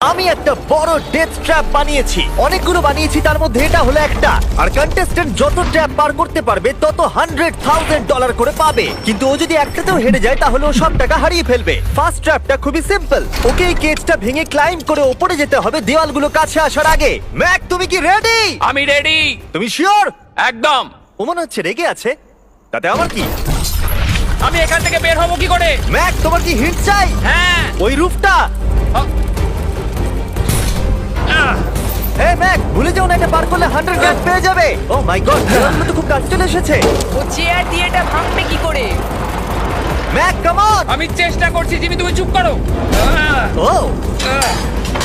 আমি একটা বড় ডেথ ট্র্যাপ বানিয়েছি, অনেকগুলো বানিয়েছি, তার মধ্যে এটা হলো একটা। আর কন্টেস্টেন্ট যত ট্র্যাপ পার করতে পারবে তত $100,000 করে পাবে। কিন্তু ও যদি একটাতেও হেরে যায় তাহলে ও সব টাকা হারিয়ে ফেলবে। ফার্স্ট ট্র্যাপটা খুবই সিম্পল, ওকে এই কেজটা ভেঙে ক্লাইম্ব করে উপরে যেতে হবে দেওয়ালগুলো কাছে আসার আগে। ম্যাক, তুমি কি রেডি? আমি রেডি। তুমি শিওর? একদম। ও মনে হচ্ছে রেগে আছে, তাতে আমার কি? আমি এখান থেকে বের হব কি করে? ম্যাক, তোমার কি হিট চাই? হ্যাঁ। ওই রুফটা। ম্যাক, ভুলে যাও না, এটা পার করলে 100 পেয়ে যাবে। ও মাই গড, দেওয়ালগুলো তো খুব কাছে চলে এসেছে। ও চেয়ার দিয়ে এটা ভাঙবে কি করে? Mack, come on. আমি চেষ্টা করছি জিমি, তুমি চুপ করো। ও,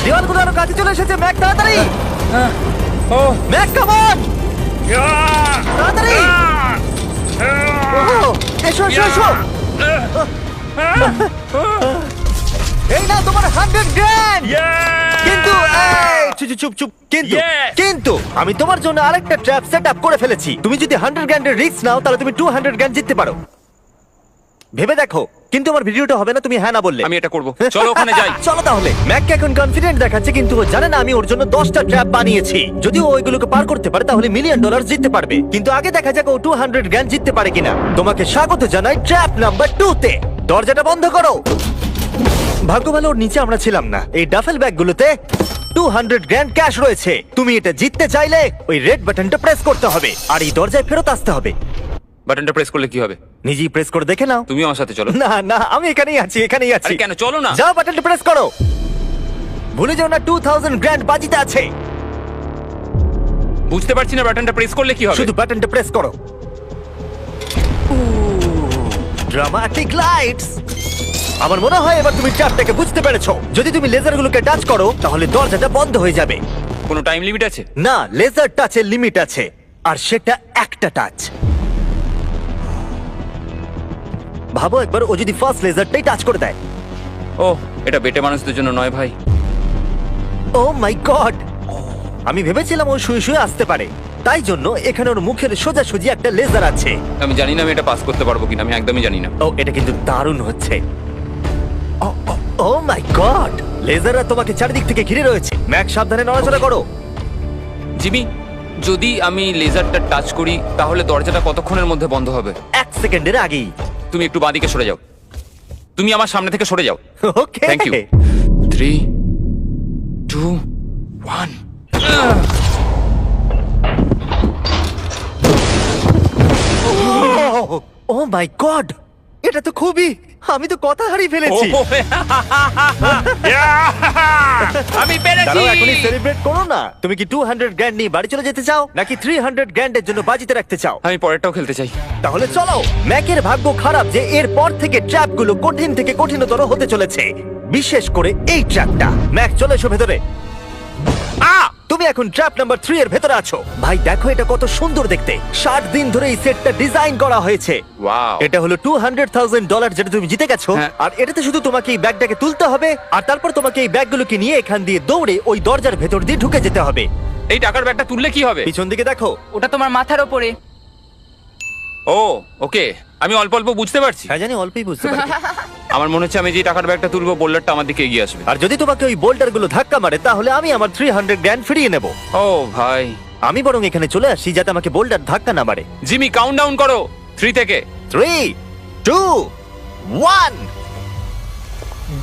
দেওয়ালগুলো আরো কাছে চলে এসেছে। ম্যাক, তাড়াতাড়ি। ও ম্যাক, কাম অন, তাড়াতাড়ি। ও, এসো এসো এসো। এই নাও তোমার 100,000। কিন্তু এই, চুপ চুপ চুপ। কিন্তু Yes! কিন্তু আমি তোমার জন্য আরেকটা ট্র্যাপ সেট আপ করে ফেলেছি। তুমি যদি 100,000 এর রিস্ক নাও তাহলে তুমি 200,000 জিততে পারো। ভেবে দেখো। কিন্তু আমার ভিডিওটা হবে না তুমি হ্যাঁ না বললে। আমি এটা করব। চলো ওখানে যাই। চলো তাহলে। ম্যাক এখন কনফিডেন্ট দেখাচ্ছে, কিন্তু ও জানে না আমি ওর জন্য 10টা ট্র্যাপ বানিয়েছি। যদি ও ওইগুলোকে পার করতে পারে তাহলে $1,000,000 জিততে পারবে। কিন্তু আগে দেখা যাক ও 200,000 জিততে পারে কিনা। তোমাকে স্বাগত জানাই ট্র্যাপ নাম্বার 2 তে। দরজাটা বন্ধ করো। ভাগ্য ভালো ওর নিচে আমরা ছিলাম না। এই ডাফেল ব্যাগগুলোতে 200,000 ক্যাশ রয়েছে। তুমি এটা জিততে চাইলে ওই রেড বাটনটা প্রেস করতে হবে আর এই দরজায় ফেরত আসতে হবে। বাটনটা প্রেস করলে কি হবে? নিজেই প্রেস করে দেখে নাও। তুমি আমার সাথে চলো। না না, আমি এখানেই আছি, এখানেই আছি। আরে কেন, চলো না। যাও, বাটনটা প্রেস করো। ভুলে যাও না 2,000 বাজিতে আছে। বুঝতে পারছি না বাটনটা প্রেস করলে কি হবে। শুধু বাটনটা প্রেস করো। Dramatic lights. আমার মনে হয় এবার তুমি ট্র্যাপটাকে বুঝতে পেরেছো। যদি তুমি লেজারগুলোকে টাচ করো তাহলে দরজাটা বন্ধ হয়ে যাবে। কোনো টাইম লিমিট আছে? না, লেজার টাচের লিমিট আছে, আর সেটা একটা টাচ। ভাবো একবার, ও যদি ফার্স্ট লেজারটাই টাচ করে দেয়। ও, এটা বেটে মানুষদের জন্য নয় ভাই। ও মাই গড, আমি ভেবেছিলাম ও শুয়ে শুয়ে আসতে পারে, তাই জন্য এখানে ওর মুখের সোজাসুজি একটা লেজার আছে। আমি জানি না আমি এটা পাস করতে পারবো কিনা, আমি একদমই জানি না। ও, এটা কিন্তু দারুণ হচ্ছে। ও মাই গড, লেজাররা তোমাকে চারিদিক থেকে ঘিরে রয়েছে। ম্যাক, সাবধানে নড়াচড়া করো। জিমি, যদি আমি লেজারটা টাচ করি তাহলে দরজাটা কতক্ষণের মধ্যে বন্ধ হবে? 1 সেকেন্ডের আগেই। তুমি একটু বাঁদিকে সরে যাও। তুমি আমার সামনে থেকে সরে যাও। Okay, thank you. 3, 2, 1। Oh my god, এটা তো খুবই, আমি তো কথা হারিয়ে ফেলেছি। আমি পেরেছি। দাঁড়াও, এখনই সেলিব্রেট করো না। তুমি কি 200,000 নিয়ে বাড়ি চলে যেতে চাও নাকি 300,000 এর জন্য বাজিতে রাখতে চাও? আমি পরেরটাও খেলতে চাই। তাহলে চলো। ম্যাকের ভাগ্য খারাপ যে এর পর থেকে ট্র্যাপগুলো কঠিন থেকে কঠিনতর হতে চলেছে, বিশেষ করে এই ট্র্যাপটা। ম্যাক, চলে এসো ভেতরে। তুমি এখন ট্র্যাপ নাম্বার 3 এর ভেতরে আছো। ভাই দেখো এটা কত সুন্দর দেখতে। 60 দিন ধরে এই সেটটা ডিজাইন করা হয়েছে। ওয়াও। এটা হলো $200,000 যেটা তুমি জিতে গেছো। হ্যাঁ। আর এটাতে শুধু তোমাকে এই ব্যাগটাকে তুলতে হবে, আর তারপর তোমাকে এই ব্যাগগুলোকে নিয়ে এখান দিয়ে দৌড়ে ওই দরজার ভেতর দিয়ে ঢুকে যেতে হবে। এই টাকার ব্যাগটা তুললে কি হবে? পিছন দিকে দেখো। ওটা তোমার মাথার ওপরে। ও ওকে, আমি অল্প অল্প বুঝতে পারছি। হ্যাঁ জানি, অল্পই বুঝতে পারি। আমার মনে হচ্ছে আমি যে টাকার ব্যাগটা তুলবো বোল্ডারটা আমার দিকে এগিয়ে আসবে। আর যদি তোমাকে ওই বোল্ডারগুলো ধাক্কা মারে তাহলে আমি আমার 300,000 ফিরিয়ে নেব। ও ভাই। আমি বরং এখানে চলে আসি যাতে আমাকে বোল্ডার ধাক্কা না মারে। জিমি, কাউন্ট ডাউন করো 3 থেকে। 3, 2, 1,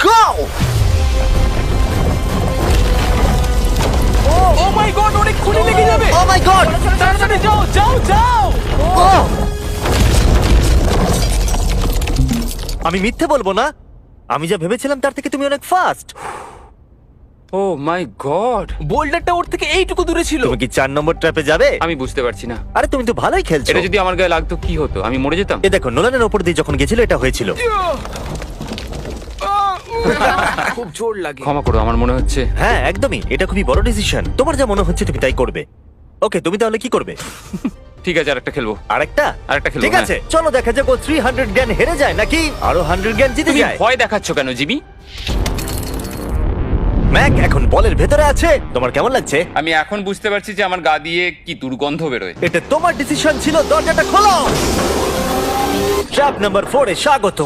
গো! ও মাই গড, অনেক খুলে লেগে যাবে। ও মাই গড! তাড়াতাড়ি যাও যাও যাও। আমি মিথ্যে বলবো না, আমি যা ভেবেছিলাম তার থেকে তুমি অনেক ফাস্ট। O my god. বোল্ডারটা ওর থেকে এইটুকু দূরে ছিল। তুমি কি 4 নম্বর ট্র্যাপে যাবে? আমি বুঝতে পারছি না। আরে তুমি তো ভালোই খেলছো। এটা যদি আমার গায়ে লাগতো কি হতো? আমি মরে যেতাম। এ দেখো, নোলানের ওপর দিয়ে যখন গেছিল এটা হয়েছিল। খুব জোর লাগে। ক্ষমা করো, আমার মনে হচ্ছে। হ্যাঁ একদমই, এটা খুবই বড় ডিসিশন। তোমার যা মনে হচ্ছে তুমি তাই করবে। ওকে, তুমি তাহলে কি করবে? ঠিক আছে, আরেকটা খেলবো। আরেকটা খেলবো, ঠিক আছে, চলো দেখা যাক ও 300,000 হেরে যায় নাকি আরো 100,000 জিতে তুমি যায়। ভয় দেখাচ্ছ কেন জিমি? ম্যাক এখন বলের ভেতরে আছে। তোমার কেমন লাগছে? আমি এখন বুঝতে পারছি যে আমার গা দিয়ে কি দুর্গন্ধ বেরোয়। এটা তোমার ডিসিশন ছিল। দরজাটা খোলো। ট্র্যাপ নাম্বার 4 এ স্বাগত।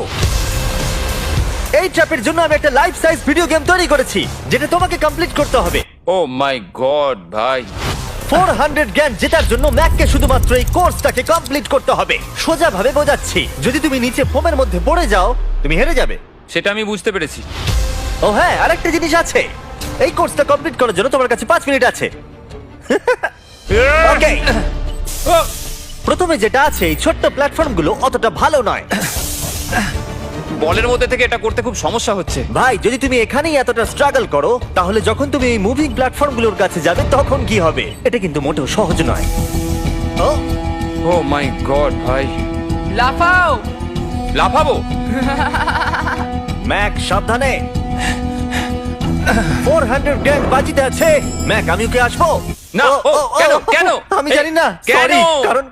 এই ট্র্যাপের জন্য আমি একটা লাইফ সাইজ ভিডিও গেম তৈরি করেছি যেটা তোমাকে কমপ্লিট করতে হবে। ও মাই গড ভাই, 400 গ্র্যান্ড জেতার জন্য ম্যাককে শুধুমাত্র এই কোর্সটাকে কমপ্লিট করতে হবে। সোজা ভাবে বোঝাচ্ছি, যদি তুমি নিচে ফোমের মধ্যে পড়ে যাও তুমি হেরে যাবে। সেটা আমি বুঝতে পেরেছি। ও হ্যাঁ, আরেকটা জিনিস আছে, এই কোর্সটা কমপ্লিট করার জন্য তোমার কাছে 5 মিনিট আছে। ওকে, ও, প্রথমে যেটা আছে, এই ছোট্ট প্ল্যাটফর্মগুলো অতটা ভালো নয়। বলের মধ্যে থেকে এটা করতে খুব সমস্যা হচ্ছে। ভাই, যদি তুমি এখানেই এতটা স্ট্রাগল করো তাহলে যখন তুমি এই মুভিং প্ল্যাটফর্মগুলোর কাছে যাবে তখন কি হবে? এটা কিন্তু মোটেও সহজ নয়। ও ও মাই গড ভাই, লাফাও। লাফাবো? ম্যাক, সাবধানে। 400 গ্র্যান্ড বাজিতে আছে। ম্যাক, আমি ওকে আসবো? না, কেন? আমি জানি না, কেন? সরি।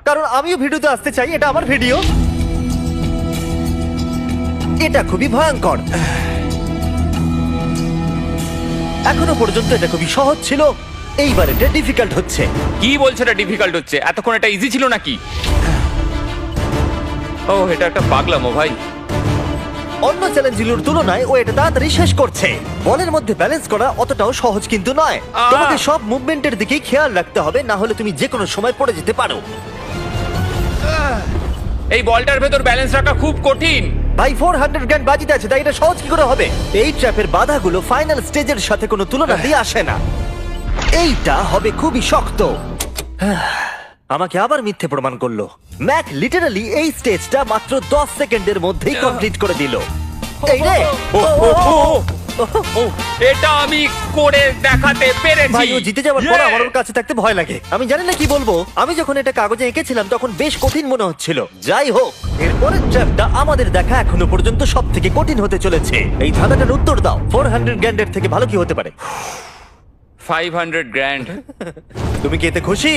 কারণ আমিও ভিডিওতে আসতে চাই, এটা আমার ভিডিও। এটা খুবই ভয়ঙ্কর। এখনো পর্যন্ত এটা খুবই সহজ ছিল, এইবার এটা ডিফিকাল্ট হচ্ছে। কি বলছো এটা ডিফিকাল্ট হচ্ছে? এতক্ষণ এটা ইজি ছিল নাকি? ও, এটা একটা পাগলামো ভাই। অন্য চ্যালেঞ্জগুলোর তুলনায় ও এটা তাড়াতাড়ি শেষ করছে। বলের মধ্যে ব্যালেন্স করা অতটাও সহজ কিন্তু নয়। তোমাকে সব মুভমেন্টের দিকেই খেয়াল রাখতে হবে, না হলে তুমি যে কোনো সময় পড়ে যেতে পারো। এই বলটার ভেতর ব্যালেন্স রাখা খুব কঠিন। ভাই, 400 গ্র্যান্ড বাজিতে আছে, তাই এটা সহজ কি করে হবে? এই ট্র্যাপের বাধাগুলো ফাইনাল স্টেজের সাথে কোনো তুলনা দিয়ে আসে না। এইটা হবে খুবই শক্ত। আমাকে আবার মিথ্যে প্রমাণ করলো। ম্যাক লিটারালি এই স্টেজটা মাত্র 10 সেকেন্ডের মধ্যেই কমপ্লিট করে দিল। এই রে, ও, এটা আমি করে দেখাতে পেরেছি। ভাই, ও জিতে যাওয়ার পর আমার ওর কাছে থাকতে ভয় লাগে। আমি জানি না কি বলবো। আমি যখন এটা কাগজে এঁকেছিলাম তখন বেশ কঠিন মনে হচ্ছিল। যাই হোক, এরপরের ট্র্যাপটা আমাদের দেখা এখনো পর্যন্ত সব থেকে কঠিন হতে চলেছে। এই ধাঁধাটার উত্তর দাও, 400 গ্র্যান্ডের থেকে ভালো কি হতে পারে? 500 গ্র্যান্ড। তুমি কি এতে খুশি,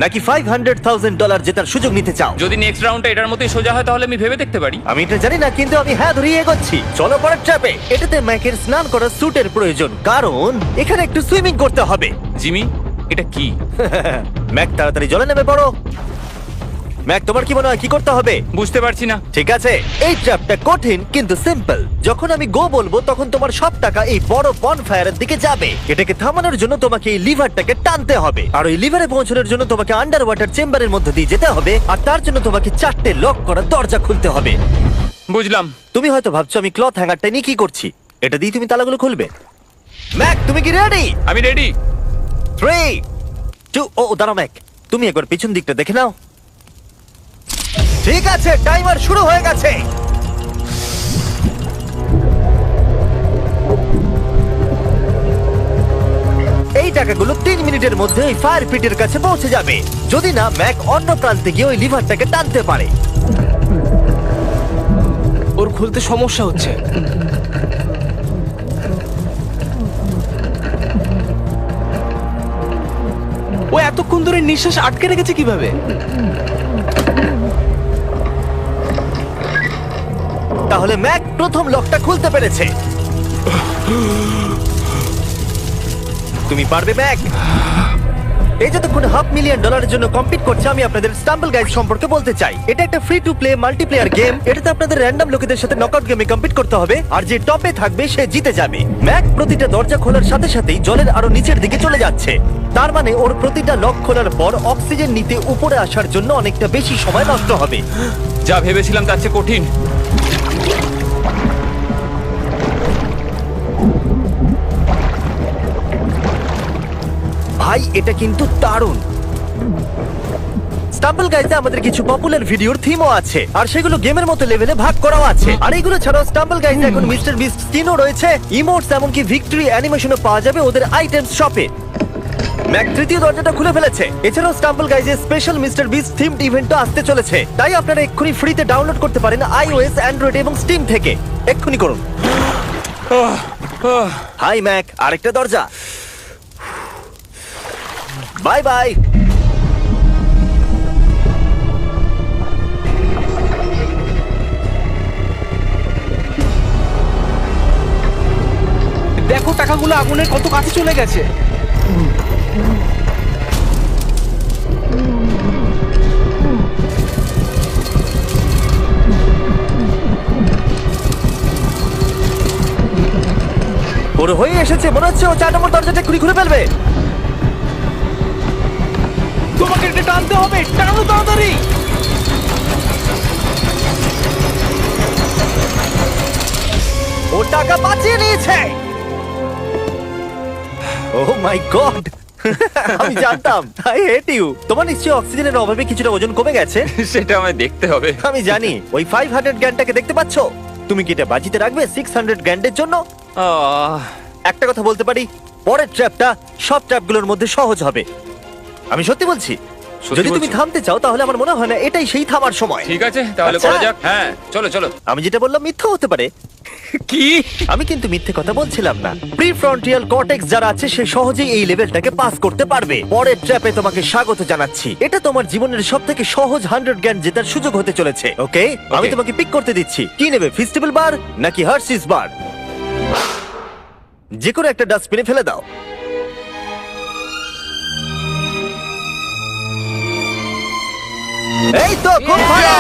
নাকি $500,000 জেতার সুযোগ নিতে চাও? যদি নেক্সট রাউন্ডটা এটার মতোই সোজা হয় তাহলে আমি ভেবে দেখতে পারি। আমি এটা জানি না, কিন্তু আমি হ্যাঁ ধরিয়ে এগোচ্ছি। চলো পরের ট্র্যাপে। এটাতে ম্যাকের স্নান করার স্যুটের প্রয়োজন, কারণ এখানে একটু সুইমিং করতে হবে। জিমি, এটা কি? ম্যাক, তাড়াতাড়ি জলে নেমে পড়ো। ম্যাক, তোমার কি মনে হয় কি করতে হবে? বুঝতে পারছি না। ঠিক আছে, এই ট্র্যাপটা কঠিন কিন্তু সিম্পল। যখন আমি গো বলবো তখন তোমার সব টাকা এই বড় বনফায়ারের দিকে যাবে। এটাকে থামানোর জন্য তোমাকে এই লিভারটাকে টানতে হবে, আর ওই লিভারে পৌঁছানোর জন্য তোমাকে আন্ডার ওয়াটার চেম্বারের মধ্যে দিয়ে যেতে হবে, আর তার জন্য তোমাকে 4টে লক করা দরজা খুলতে হবে। বুঝলাম। তুমি হয়তো ভাবছো আমি ক্লথ হ্যাঙ্গারটা নিয়ে কি করছি। এটা দিয়ে তুমি তালাগুলো খুলবে। ম্যাক, তুমি কি রেডি? আমি রেডি। 3, 2, ও দাঁড়াও ম্যাক, তুমি একবার পিছন দিকটা দেখে নাও। ঠিক আছে, টাইমার শুরু হয়ে গেছে। এই টাকাগুলো 3 মিনিটের মধ্যে ওই ফায়ার পিটের কাছে পৌঁছে যাবে, যদি না ম্যাক অন্য প্রান্তে গিয়ে ওই লিভারটাকে টানতে পারে। ওর খুলতে সমস্যা হচ্ছে। ও এতক্ষণ ধরে নিঃশ্বাস আটকে রেখেছে কিভাবে? তাহলে ম্যাক প্রথম লকটা খুলতে পেরেছে। তুমি পারবে ম্যাক? এই যতক্ষণ $500,000 জন্য কম্পিট করছে, আমি আপনাদের স্টাম্বল গাইজ সম্পর্কে বলতে চাই। এটা একটা free to play multiplayer game. এটাতে আপনাদের র্যান্ডম লোকেদের সাথে নকআউট গেমে কম্পিট করতে হবে, আর যে টপে থাকবে সে জিতে যাবে। ম্যাক প্রতিটা দরজা খোলার সাথে সাথেই জলের আরো নিচের দিকে চলে যাচ্ছে। তার মানে ওর প্রতিটা লক খোলার পর অক্সিজেন নিতে উপরে আসার জন্য অনেকটা বেশি সময় নষ্ট হবে। যা ভেবেছিলাম তার চেয়ে কঠিন। ভাই, এটা কিন্তু দারুণ। স্টাম্বল গাইজে আমাদের কিছু পপুলার ভিডিওর থিমও আছে, আর সেগুলো গেমের মতো লেভেলে ভাগ করাও আছে। আর এইগুলো ছাড়াও স্টাম্বল গাইজে এখন মিস্টার বিস্ট স্কিনও রয়েছে, ইমোটস, এমনকি ভিক্টরি অ্যানিমেশনও পাওয়া যাবে ওদের আইটেমস শপে। ম্যাক তৃতীয় দরজাটা খুলে ফেলেছে। এছাড়াও স্টাম্বল গাইজে স্পেশাল মিস্টার বিস্ট থিমড ইভেন্টও আসতে চলেছে, তাই আপনারা এক্ষুনি ফ্রিতে ডাউনলোড করতে পারেন iOS, অ্যান্ড্রয়েড এবং স্টিম থেকে। এক্ষুনি করুন। হাই ম্যাক, আরেকটা দরজা। Bye bye. দেখো টাকাগুলো আগুনের কত কাছে চলে গেছে। ওর হয়ে এসেছে, মনে হচ্ছে ও 4 নম্বর দরজাটা খুলে ফেলবে। তোমাকে এটা টানতে হবে, টানো তাড়াতাড়ি। ও টাকা বাঁচিয়ে নিয়েছে। ওহ মাই গড, আমি জানতাম। I hate you. তোমার নিশ্চয়ই অক্সিজেনের অভাবে কিছুটা ওজন কমে গেছে। সেটা আমায় দেখতে হবে। আমি জানি। ওই 500 গ্র্যান্ডটাকে দেখতে পাচ্ছ? তুমি কি এটা বাজিতে রাখবে 600 গ্র্যান্ডের জন্য? আহ, একটা কথা বলতে পারি, পরের ট্র্যাপটা সব ট্র্যাপগুলোর মধ্যে সহজ হবে। আমি সত্যি বলছি। সত্যি যদি তুমি বলছো? থামতে চাও তাহলে আমার মনে হয় না এটাই সেই থামার সময়। ঠিক আছে তাহলে আচ্ছা। করা যাক। হ্যাঁ চলো চলো। আমি যেটা বললাম মিথ্যা হতে পারে। কি? আমি কিন্তু মিথ্যে কথা বলছিলাম না। প্রিফ্রন্টিয়াল কর্টেক্স যারা আছে সে সহজেই এই লেভেলটাকে পাস করতে পারবে। পরের ট্র্যাপে তোমাকে স্বাগত জানাচ্ছি। এটা তোমার জীবনের সবথেকে সহজ 100 গ্র্যান্ড জেতার সুযোগ হতে চলেছে। ওকে, আমি তোমাকে পিক করতে দিচ্ছি। কি নেবে, ফেস্টিভ্যাল বার নাকি হার্শিস বার? যে কোনো একটা ডাস্টবিনে ফেলে দাও। এই তো খুব ভালো।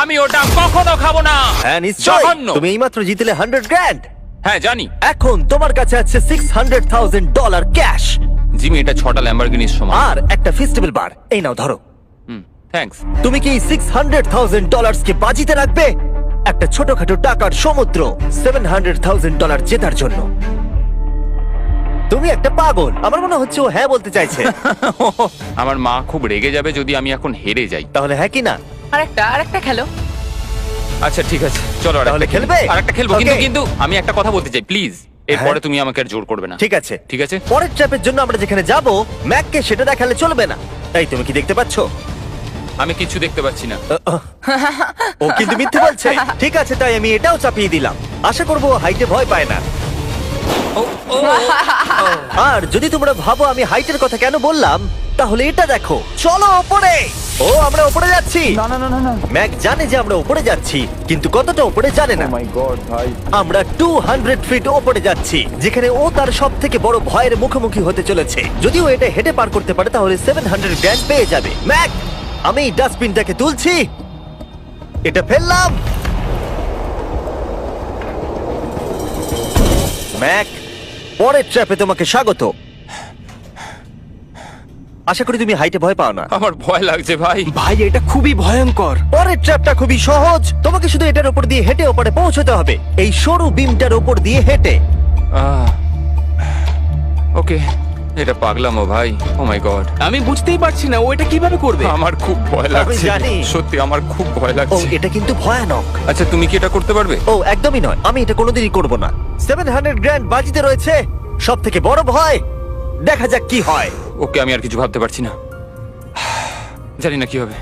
আমি ওটা কখনো খাবো না। হ্যাঁ নিশ্চয়ই। জঘন্য। তুমি এইমাত্র জিতলে 100 গ্র্যান্ড। হ্যাঁ জানি। এখন তোমার কাছে আছে $600,000 ক্যাশ জিমি এটা 6টা ল্যাম্বরগিনির সমান। আর একটা ফেস্টিভ্যাল বার। এই নাও ধরো। থ্যাঙ্কস। তুমি কি $600,000 কে বাজিতে রাখবে একটা ছোটখাটো টাকার সমুদ্র $700,000 জেতার জন্য? তুমি একটা পাগল। আমার মনে হচ্ছে ও হ্যাঁ বলতে চাইছে। আমার মা খুব রেগে যাবে যদি আমি এখন হেরে যাই। তাহলে হ্যাঁ কি না? আরেকটা খেলো। আচ্ছা ঠিক আছে চলো তাহলে আরেকটা খেলবে? আরেকটা খেলবো। কিন্তু Okay. কিন্তু আমি একটা কথা বলতে চাই প্লিজ। এরপরে তুমি আমাকে আর জোর করবে না। ঠিক আছে। ঠিক আছে। পরের ট্র্যাপের জন্য আমরা যেখানে যাব ম্যাককে সেটা দেখালে চলবে না। এই তুমি কি দেখতে পাচ্ছ? আমি কিছু দেখতে পাচ্ছি না। ও কিন্তু মিথ্যে বলছে। ঠিক আছে, তাই আমি এটাও চাপিয়ে দিলাম। আশা করবো হাইটে ভয় পায় না। ও, ও, আর যদি তোমরা ভাবো আমি হাইটের কথা কেন বললাম, তাহলে এটা দেখো। চলো ওপরে। ও আমরা ওপরে যাচ্ছি। না না না না না। ম্যাক জানে যে আমরা ওপরে যাচ্ছি, কিন্তু কতটা ওপরে জানে না। মাই গড ভাই। আমরা 200 ফিট ওপরে যাচ্ছি, যেখানে ও তার সব থেকে বড় ভয়ের মুখোমুখি হতে চলেছে। যদি ও এটা হেঁটে পার করতে পারে তাহলে 700 গ্র্যান্ড পেয়ে যাবে। ম্যাক, আমি ডাস্টবিনটাকে তুলছি, এটা ফেললাম। ম্যাক, পরের ট্র্যাপে তোমাকে স্বাগত। আশা করি তুমি হাইটে ভয় পাও না। আমার ভয় লাগছে ভাই। ভাই এটা খুবই ভয়ঙ্কর। পরের ট্র্যাপটা খুবই সহজ। তোমাকে শুধু এটার উপর দিয়ে হেঁটে ওপরে পৌঁছতে হবে, এই সরু বিমটার উপর দিয়ে হেঁটে। ওকে, এটা পাগলামো ভাই। ও মাই গড। আমি বুঝতেই পারছি না ও এটা কিভাবে করবে। আমার খুব ভয় লাগছে। জানি। সত্যি আমার খুব ভয় ও লাগছে। এটা কিন্তু ভয়ানক। আচ্ছা তুমি কি এটা করতে পারবে? ও একদমই নয়, আমি এটা কোনোদিনই করব না। 700 গ্র্যান্ড বাজিতে রয়েছে, সব থেকে বড় ভয়। দেখা যাক কি হয়। ওকে, আমি আর কিছু ভাবতে পারছি না। জানি না কি হবে।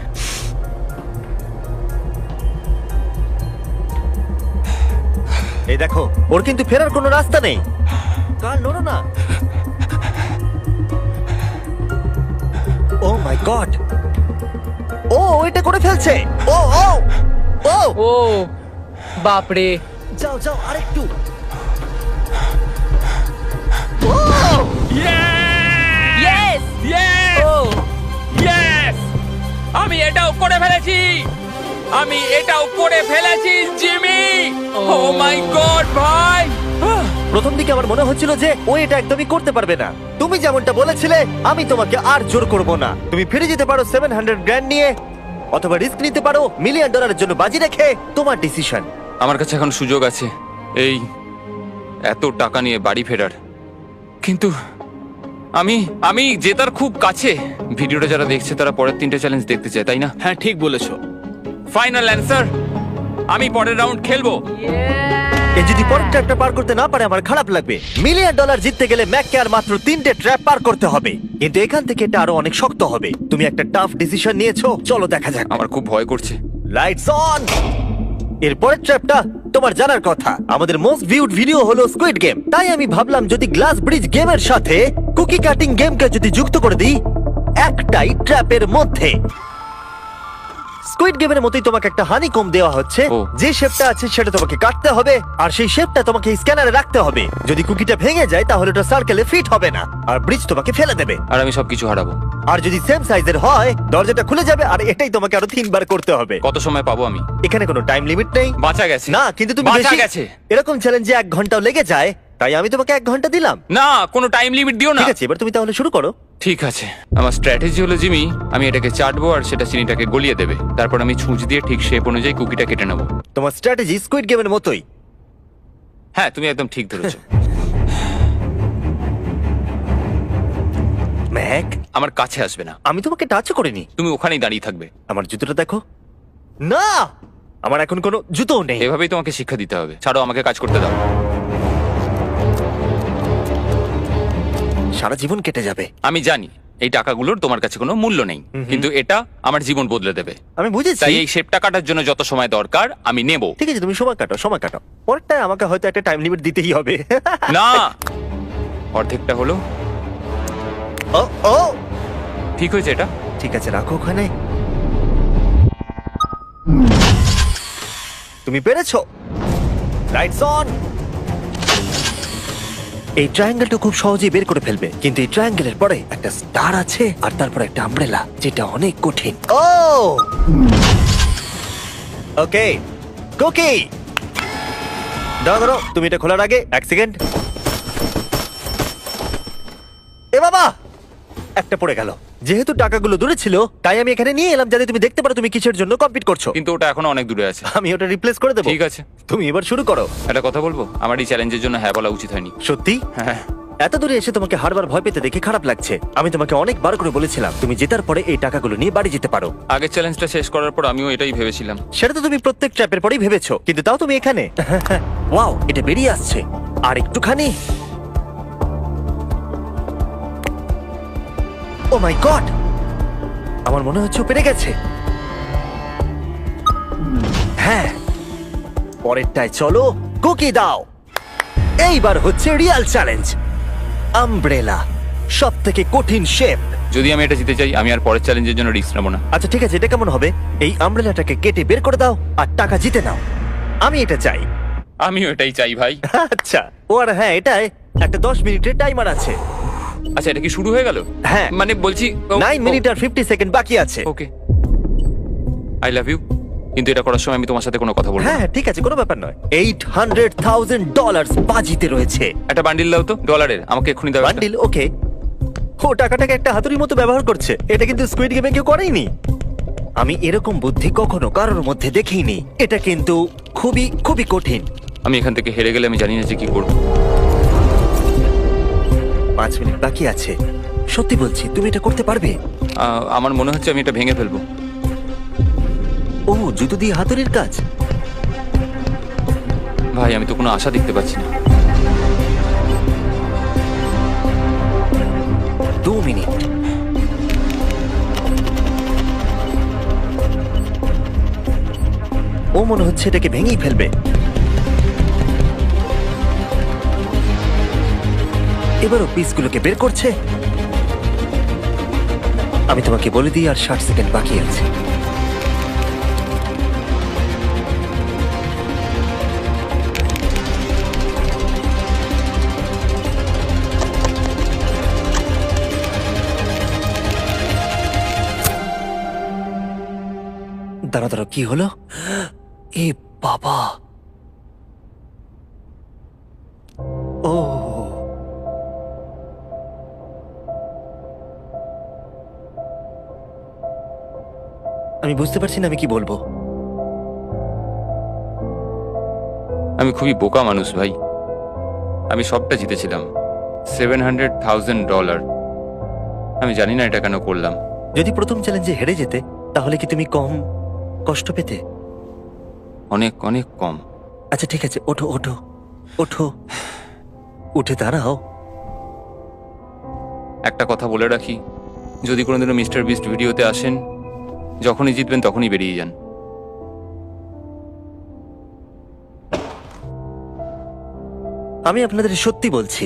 এই দেখো, ওর কিন্তু ফেরার কোনো রাস্তা নেই। কাল নড়ো না। ও মাই গড, ও এটা করে ফেলছে। ও ও ও ও বাপরে। যাও যাও আরেকটু। ও ইয়েস। Yes! ও Yes! আমি এটাও করে ফেলেছি। আমি এটাও করে ফেলেছি জিমি। ও মাই গড ভাই। প্রথম দিকে আমার মনে হচ্ছিল যে ও এটা একদমই করতে পারবে না। তুমি যেমনটা বলেছিলে, আমি তোমাকে আর জোর করব না। তুমি ফিরে যেতে পারো 700 গ্র্যান্ড নিয়ে, অথবা রিস্ক নিতে পারো $1 মিলিয়ন জন্য বাজি রেখে। তোমার ডিসিশন। আমার কাছে এখন সুযোগ আছে এই এত টাকা নিয়ে বাড়ি ফেরার। কিন্তু আমি আমি জেতার খুব কাছে। ভিডিওটা যারা দেখছে তারা পরের 3টে চ্যালেঞ্জ দেখতে চায়, তাই না? হ্যাঁ ঠিক বলেছো। ফাইনাল অ্যান্সার, আমি পরের রাউন্ড খেলবো। এ যদি পরের ট্র্যাপটা পার করতে না পারে আমার খারাপ লাগবে। $1 মিলিয়ন জিততে গেলে ম্যাককে আর মাত্র 3টে ট্র্যাপ পার করতে হবে, কিন্তু এখান থেকে এটা আরো অনেক শক্ত হবে। তুমি একটা টাফ ডিসিশন নিয়েছো, চলো দেখা যাক। আমার খুব ভয় করছে। Lights on. এরপরের ট্র্যাপটা তোমার জানার কথা। আমাদের মোস্ট ভিউড ভিডিও হলো স্কুইড গেম, তাই আমি ভাবলাম যদি গ্লাস ব্রিজ গেমের সাথে কুকি কাটিং গেমকে যদি যুক্ত করে দিই একটাই ট্র্যাপের মধ্যে। স্কুইড গেমের মতোই তোমাকে একটা হানিকম দেওয়া হচ্ছে। ও। যে শেপটা আছে সেটা তোমাকে কাটতে হবে, আর সেই শেপটা তোমাকে স্ক্যানারে রাখতে হবে। যদি কুকিটা ভেঙে যায় তাহলে ওটা সার্কেলে ফিট হবে না, আর ব্রিজ তোমাকে ফেলে দেবে। আর আমি সবকিছু হারাবো। আর যদি সেম সাইজের হয় দরজাটা খুলে যাবে, আর এটাই তোমাকে আরো 3 বার করতে হবে। কত সময় পাবো আমি? এখানে কোনো টাইম লিমিট নেই। বাঁচা গেছে। না, কিন্তু তুমি বাঁচা বেশি গেছে। এরকম চ্যালেঞ্জে 1 ঘন্টাও লেগে যায়, তাই আমি তোমাকে 1 ঘন্টা দিলাম। না, কোনো টাইম লিমিট দিও না। ঠিক আছে, এবার তুমি তাহলে শুরু করো। ঠিক আছে, আমার স্ট্র্যাটেজি হলো জিমি, আমি এটাকে চাটবো আর সেটা চিনিটাকে গলিয়ে দেবে। তারপর আমি ছুঁচ দিয়ে ঠিক শেপ অনুযায়ী কুকিটা কেটে নেবো। তোমার স্ট্র্যাটেজি স্কুইড গেমের মতোই। হ্যাঁ, তুমি একদম ঠিক ধরেছো। ম্যাক, আমার কাছে আসবে না। আমি তোমাকে টাচও করিনি। তুমি ওখানেই দাঁড়িয়ে থাকবে। আমার জুতোটা দেখো। না, আমার এখন কোনো জুতোও নেই। এভাবেই তোমাকে শিক্ষা দিতে হবে। ছাড়ো, আমাকে কাজ করতে দাও। সারা জীবন কেটে যাবে। আমি জানি এই টাকাগুলোর তোমার কাছে কোনো মূল্য নেই, কিন্তু এটা আমার জীবন বদলে দেবে। আমি বুঝেছি। তাই এই শেপটা কাটার জন্য যত সময় দরকার আমি নেব। ঠিক আছে, তুমি সময় কাটো, সময় কাটো। পরেরটায় আমাকে হয়তো একটা টাইম লিমিট দিতেই হবে। না, অর্ধেকটা হলো। ও ও, ঠিক হয়েছে এটা। ঠিক আছে, রাখো ওখানে। তুমি পেরেছো। Lights on. এই ট্রায়াঙ্গেলটা খুব সহজেই বের করে ফেলবে, কিন্তু এই ট্রায়াঙ্গেলের পরে একটা স্টার আছে, আর তারপর একটা আমব্রেলা, যেটা অনেক কঠিন। ও ওকে, কুকি দাঁড়াও, তুমি এটা খোলার আগে 1 সেকেন্ড। এ বাবা, একটা পড়ে গেল। যেহেতু টাকাগুলো দূরে ছিল, তাই আমি এখানে নিয়ে এলাম যাতে তুমি দেখতে পারো তুমি কিসের জন্য কম্পিট করছো। কিন্তু ওটা এখনো অনেক দূরে আছে। আমি ওটা রিপ্লেস করে দেবো। ঠিক আছে, তুমি এবার শুরু করো। একটা কথা বলবো, আমার এই চ্যালেঞ্জের জন্য হ্যাঁ বলা উচিত হয়নি। সত্যি? হ্যাঁ, এত দূরে এসে তোমাকে হারবার ভয় পেতে দেখে খারাপ লাগছে। আমি তোমাকে অনেকবার করে বলেছিলাম তুমি জেতার পরে এই টাকাগুলো নিয়ে বাড়ি যেতে পারো। আগের চ্যালেঞ্জটা শেষ করার পর আমিও এটাই ভেবেছিলাম। সেটা তো তুমি প্রত্যেক ট্র্যাপের পরেই ভেবেছো, কিন্তু তাও তুমি এখানে। ওয়াও, এটা বেরিয়ে আসছে। আর একটুখানি। ও মাই গড, আমার মনে হচ্ছে ও পেরে গেছে। হ্যাঁ, পরেরটায় চলো, কুকি দাও। এইবার হচ্ছে রিয়াল চ্যালেঞ্জ, আমব্রেলা, সব থেকে কঠিন শেপ। যদি আমি এটা জিতে চাই, আমি আর পরের চ্যালেঞ্জের জন্য রিস্ক নেবো না। আচ্ছা ঠিক আছে, এটা কেমন হবে? এই আমব্রেলাটাকে কেটে বের করে দাও আর টাকা জিতে নাও। আমি এটা চাই। আমিও এটাই চাই ভাই। আচ্ছা, ও আর হ্যাঁ, এটায় একটা 10 মিনিটের টাইমার আছে। আচ্ছা, এটা কি শুরু হয়ে গেল? হ্যাঁ। মানে বলছি 9 মিনিট আর 50 সেকেন্ড বাকি আছে। ওকে, আই লাভ ইউ। কিন্তু এটা করার সময় আমি তোমার সাথে কোনো কথা বলবো না। হ্যাঁ ঠিক আছে, কোনো ব্যাপার নয়। $800,000 বাজিতে রয়েছে। একটা বান্ডিল দাও তো ডলারের, আমাকে এক্ষুনি দাও একটা। বান্ডিল? ওকে। ও টাকাটাকে একটা হাতুড়ির মতো ব্যবহার করছে। এটা কিন্তু স্কুইড গেমে কেউ করেইনি। আমি এরকম বুদ্ধি কখনো কারোর মধ্যে দেখিনি। এটা কিন্তু খুবই খুবই কঠিন। আমি এখান থেকে হেরে গেলে আমি জানি না যে কি করবো। 5 মিনিট বাকি আছে। সত্যি বলছি, তুমি এটা করতে পারবে? আমার মনে হচ্ছে আমি এটা ভেঙে ফেলবো। ও, জুতো দিয়ে হাতুড়ির কাজ। ভাই, আমি তো কোনো আশা দেখতে পাচ্ছি না। 2 মিনিট। ও মনে হচ্ছে এটাকে ভেঙেই ফেলবে। এবারও পিসগুলোকে বের করছে। আমি তোমাকে বলে দিই, আর 60 সেকেন্ড বাকি আছে। দাঁড়া দাঁড়া, কি হলো? এ বাবা, ও আমি বুঝতে পারছি না আমি কি বলবো। আমি খুবই বোকা মানুষ ভাই। আমি সবটা জিতেছিলাম, $700,000। আমি জানি না এটা কেন করলাম। যদি প্রথম চ্যালেঞ্জে হেরে যেতে, তাহলে কি তুমি কম কষ্ট পেতে? অনেক অনেক কম। আচ্ছা ঠিক আছে, ওঠো ওঠো ওঠো, উঠে দাঁড়াও। একটা কথা বলে রাখি, যদি কোনোদিনও মিস্টার বিস্ট ভিডিওতে আসেন, যখনই জিতবেন তখনই বেরিয়ে যান। আমি আপনাদের সত্যি বলছি,